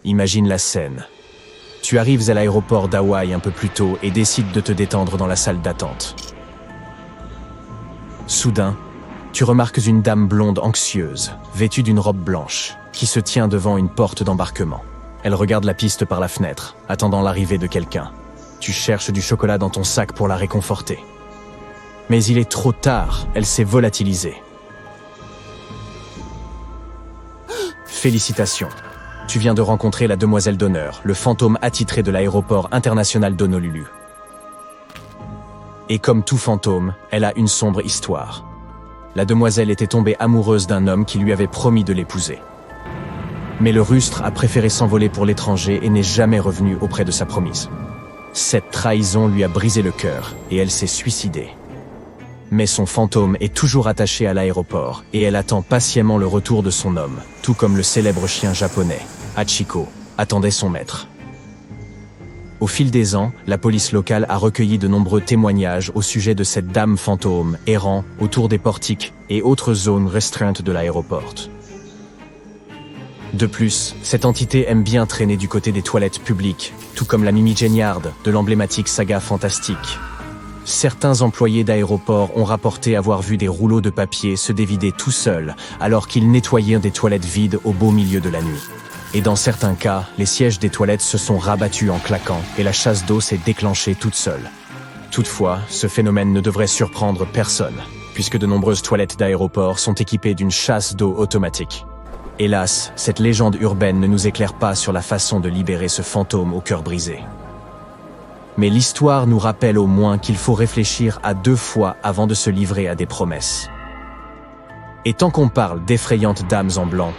Imagine la scène. Tu arrives à l'aéroport d'Hawaï un peu plus tôt et décides de te détendre dans la salle d'attente. Soudain, tu remarques une dame blonde anxieuse, vêtue d'une robe blanche, qui se tient devant une porte d'embarquement. Elle regarde la piste par la fenêtre, attendant l'arrivée de quelqu'un. Tu cherches du chocolat dans ton sac pour la réconforter. Mais il est trop tard, elle s'est volatilisée. Félicitations. Tu viens de rencontrer la demoiselle d'honneur, le fantôme attitré de l'aéroport international d'Honolulu. Et comme tout fantôme, elle a une sombre histoire. La demoiselle était tombée amoureuse d'un homme qui lui avait promis de l'épouser. Mais le rustre a préféré s'envoler pour l'étranger et n'est jamais revenu auprès de sa promise. Cette trahison lui a brisé le cœur et elle s'est suicidée. Mais son fantôme est toujours attaché à l'aéroport et elle attend patiemment le retour de son homme, tout comme le célèbre chien japonais, Hachiko, attendait son maître. Au fil des ans, la police locale a recueilli de nombreux témoignages au sujet de cette dame fantôme errant autour des portiques et autres zones restreintes de l'aéroport. De plus, cette entité aime bien traîner du côté des toilettes publiques, tout comme la Mimi Geniard de l'emblématique saga fantastique. Certains employés d'aéroport ont rapporté avoir vu des rouleaux de papier se dévider tout seuls alors qu'ils nettoyaient des toilettes vides au beau milieu de la nuit. Et dans certains cas, les sièges des toilettes se sont rabattus en claquant et la chasse d'eau s'est déclenchée toute seule. Toutefois, ce phénomène ne devrait surprendre personne, puisque de nombreuses toilettes d'aéroport sont équipées d'une chasse d'eau automatique. Hélas, cette légende urbaine ne nous éclaire pas sur la façon de libérer ce fantôme au cœur brisé. Mais l'histoire nous rappelle au moins qu'il faut réfléchir à 2 fois avant de se livrer à des promesses. Et tant qu'on parle d'effrayantes dames en blanc,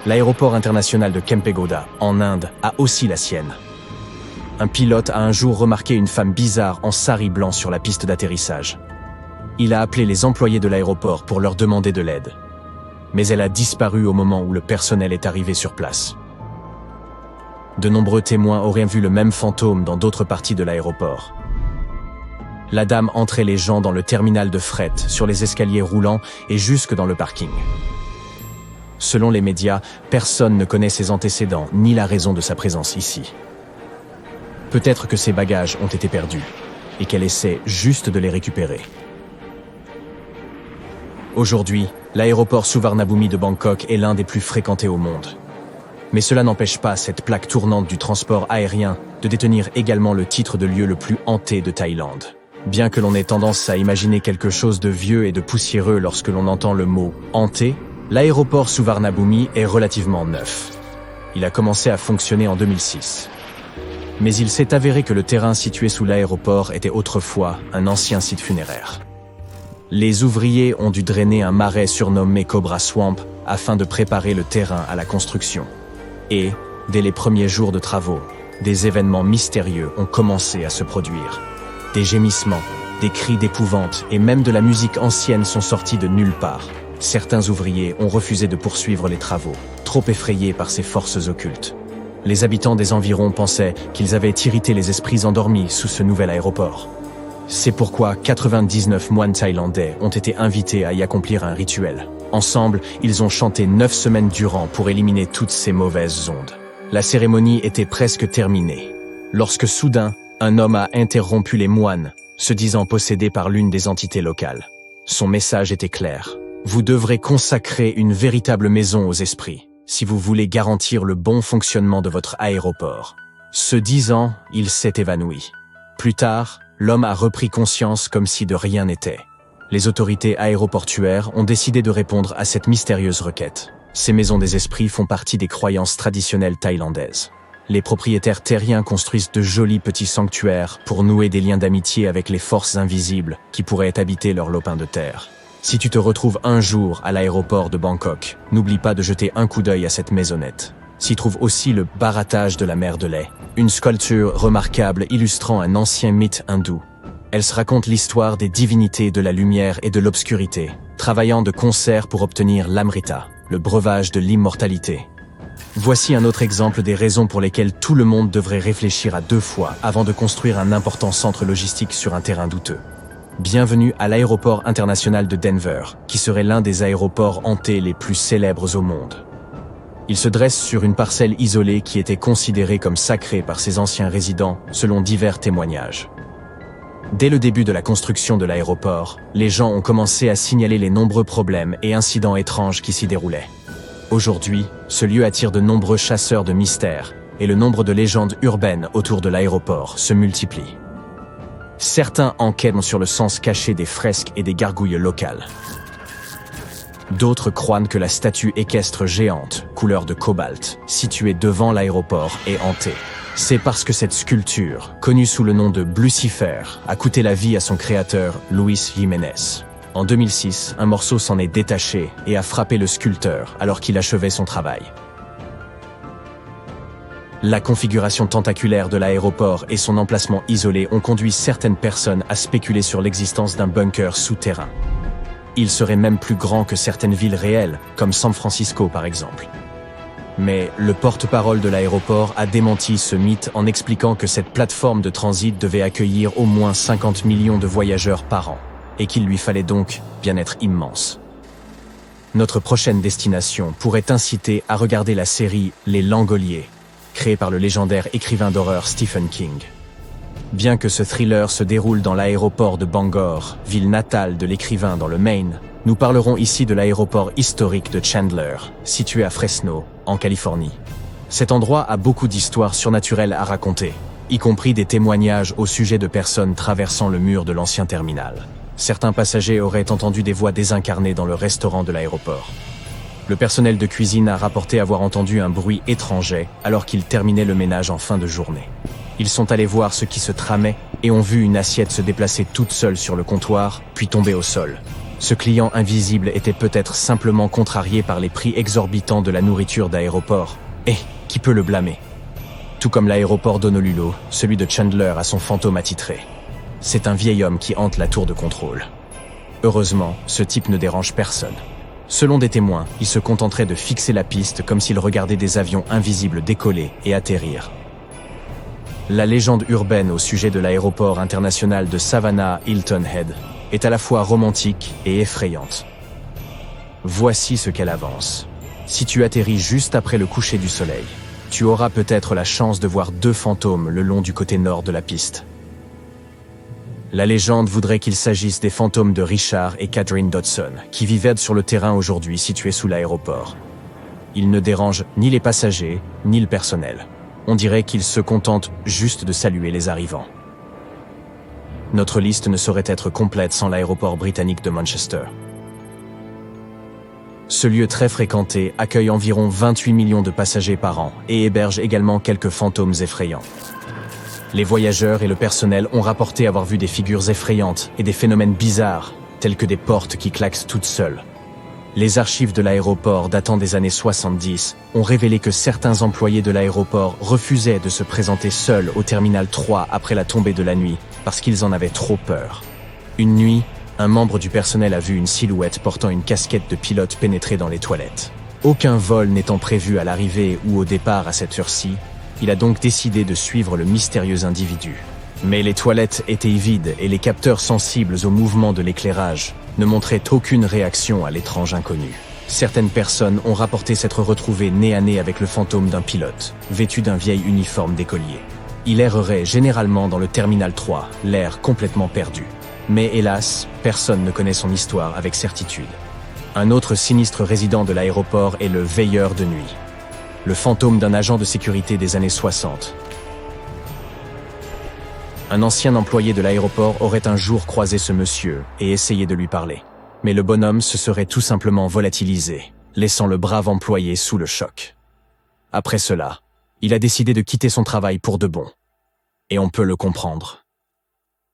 l'aéroport international de Kempegowda, en Inde, a aussi la sienne. Un pilote a un jour remarqué une femme bizarre en sari blanc sur la piste d'atterrissage. Il a appelé les employés de l'aéroport pour leur demander de l'aide. Mais elle a disparu au moment où le personnel est arrivé sur place. De nombreux témoins auraient vu le même fantôme dans d'autres parties de l'aéroport. La dame entrait les gens dans le terminal de fret, sur les escaliers roulants et jusque dans le parking. Selon les médias, personne ne connaît ses antécédents ni la raison de sa présence ici. Peut-être que ses bagages ont été perdus et qu'elle essaie juste de les récupérer. Aujourd'hui, l'aéroport Suvarnabhumi de Bangkok est l'un des plus fréquentés au monde. Mais cela n'empêche pas cette plaque tournante du transport aérien de détenir également le titre de lieu le plus hanté de Thaïlande. Bien que l'on ait tendance à imaginer quelque chose de vieux et de poussiéreux lorsque l'on entend le mot « hanté », l'aéroport Suvarnabhumi est relativement neuf. Il a commencé à fonctionner en 2006. Mais il s'est avéré que le terrain situé sous l'aéroport était autrefois un ancien site funéraire. Les ouvriers ont dû drainer un marais surnommé Cobra Swamp afin de préparer le terrain à la construction. Et, dès les premiers jours de travaux, des événements mystérieux ont commencé à se produire. Des gémissements, des cris d'épouvante et même de la musique ancienne sont sortis de nulle part. Certains ouvriers ont refusé de poursuivre les travaux, trop effrayés par ces forces occultes. Les habitants des environs pensaient qu'ils avaient irrité les esprits endormis sous ce nouvel aéroport. C'est pourquoi 99 moines thaïlandais ont été invités à y accomplir un rituel. Ensemble, ils ont chanté 9 semaines durant pour éliminer toutes ces mauvaises ondes. La cérémonie était presque terminée, lorsque soudain, un homme a interrompu les moines, se disant possédé par l'une des entités locales. Son message était clair. Vous devrez consacrer une véritable maison aux esprits, si vous voulez garantir le bon fonctionnement de votre aéroport. Ce disant, il s'est évanoui. Plus tard, l'homme a repris conscience comme si de rien n'était. Les autorités aéroportuaires ont décidé de répondre à cette mystérieuse requête. Ces maisons des esprits font partie des croyances traditionnelles thaïlandaises. Les propriétaires terriens construisent de jolis petits sanctuaires pour nouer des liens d'amitié avec les forces invisibles qui pourraient habiter leur lopin de terre. Si tu te retrouves un jour à l'aéroport de Bangkok, n'oublie pas de jeter un coup d'œil à cette maisonnette. S'y trouve aussi le baratage de la mer de lait, une sculpture remarquable illustrant un ancien mythe hindou. Elle se raconte l'histoire des divinités de la lumière et de l'obscurité, travaillant de concert pour obtenir l'amrita, le breuvage de l'immortalité. Voici un autre exemple des raisons pour lesquelles tout le monde devrait réfléchir à 2 fois avant de construire un important centre logistique sur un terrain douteux. Bienvenue à l'aéroport international de Denver, qui serait l'un des aéroports hantés les plus célèbres au monde. Il se dresse sur une parcelle isolée qui était considérée comme sacrée par ses anciens résidents, selon divers témoignages. Dès le début de la construction de l'aéroport, les gens ont commencé à signaler les nombreux problèmes et incidents étranges qui s'y déroulaient. Aujourd'hui, ce lieu attire de nombreux chasseurs de mystères, et le nombre de légendes urbaines autour de l'aéroport se multiplie. Certains enquêtent sur le sens caché des fresques et des gargouilles locales. D'autres croient que la statue équestre géante, couleur de cobalt, située devant l'aéroport est hantée. C'est parce que cette sculpture, connue sous le nom de Lucifer, a coûté la vie à son créateur, Luis Jiménez. En 2006, un morceau s'en est détaché et a frappé le sculpteur alors qu'il achevait son travail. La configuration tentaculaire de l'aéroport et son emplacement isolé ont conduit certaines personnes à spéculer sur l'existence d'un bunker souterrain. Il serait même plus grand que certaines villes réelles, comme San Francisco par exemple. Mais le porte-parole de l'aéroport a démenti ce mythe en expliquant que cette plateforme de transit devait accueillir au moins 50 millions de voyageurs par an, et qu'il lui fallait donc bien être immense. Notre prochaine destination pourrait inciter à regarder la série Les Langoliers, créée par le légendaire écrivain d'horreur Stephen King. Bien que ce thriller se déroule dans l'aéroport de Bangor, ville natale de l'écrivain dans le Maine, nous parlerons ici de l'aéroport historique de Chandler, situé à Fresno, en Californie. Cet endroit a beaucoup d'histoires surnaturelles à raconter, y compris des témoignages au sujet de personnes traversant le mur de l'ancien terminal. Certains passagers auraient entendu des voix désincarnées dans le restaurant de l'aéroport. Le personnel de cuisine a rapporté avoir entendu un bruit étranger alors qu'il terminait le ménage en fin de journée. Ils sont allés voir ce qui se tramait et ont vu une assiette se déplacer toute seule sur le comptoir, puis tomber au sol. Ce client invisible était peut-être simplement contrarié par les prix exorbitants de la nourriture d'aéroport. Et qui peut le blâmer? Tout comme l'aéroport d'Honolulu, celui de Chandler a son fantôme attitré. C'est un vieil homme qui hante la tour de contrôle. Heureusement, ce type ne dérange personne. Selon des témoins, il se contenterait de fixer la piste comme s'il regardait des avions invisibles décoller et atterrir. La légende urbaine au sujet de l'aéroport international de Savannah Hilton Head est à la fois romantique et effrayante. Voici ce qu'elle avance. Si tu atterris juste après le coucher du soleil, tu auras peut-être la chance de voir 2 fantômes le long du côté nord de la piste. La légende voudrait qu'il s'agisse des fantômes de Richard et Catherine Dodson, qui vivaient sur le terrain aujourd'hui situé sous l'aéroport. Ils ne dérangent ni les passagers, ni le personnel. On dirait qu'ils se contentent juste de saluer les arrivants. Notre liste ne saurait être complète sans l'aéroport britannique de Manchester. Ce lieu très fréquenté accueille environ 28 millions de passagers par an et héberge également quelques fantômes effrayants. Les voyageurs et le personnel ont rapporté avoir vu des figures effrayantes et des phénomènes bizarres, tels que des portes qui claquent toutes seules. Les archives de l'aéroport datant des années 70 ont révélé que certains employés de l'aéroport refusaient de se présenter seuls au terminal 3 après la tombée de la nuit parce qu'ils en avaient trop peur. Une nuit, un membre du personnel a vu une silhouette portant une casquette de pilote pénétrer dans les toilettes. Aucun vol n'étant prévu à l'arrivée ou au départ à cette heure-ci, il a donc décidé de suivre le mystérieux individu. Mais les toilettes étaient vides et les capteurs sensibles au mouvement de l'éclairage ne montraient aucune réaction à l'étrange inconnu. Certaines personnes ont rapporté s'être retrouvées nez à nez avec le fantôme d'un pilote, vêtu d'un vieil uniforme d'écolier. Il errerait généralement dans le terminal 3, l'air complètement perdu. Mais hélas, personne ne connaît son histoire avec certitude. Un autre sinistre résident de l'aéroport est le veilleur de nuit, le fantôme d'un agent de sécurité des années 60. Un ancien employé de l'aéroport aurait un jour croisé ce monsieur et essayé de lui parler. Mais le bonhomme se serait tout simplement volatilisé, laissant le brave employé sous le choc. Après cela, il a décidé de quitter son travail pour de bon. Et on peut le comprendre.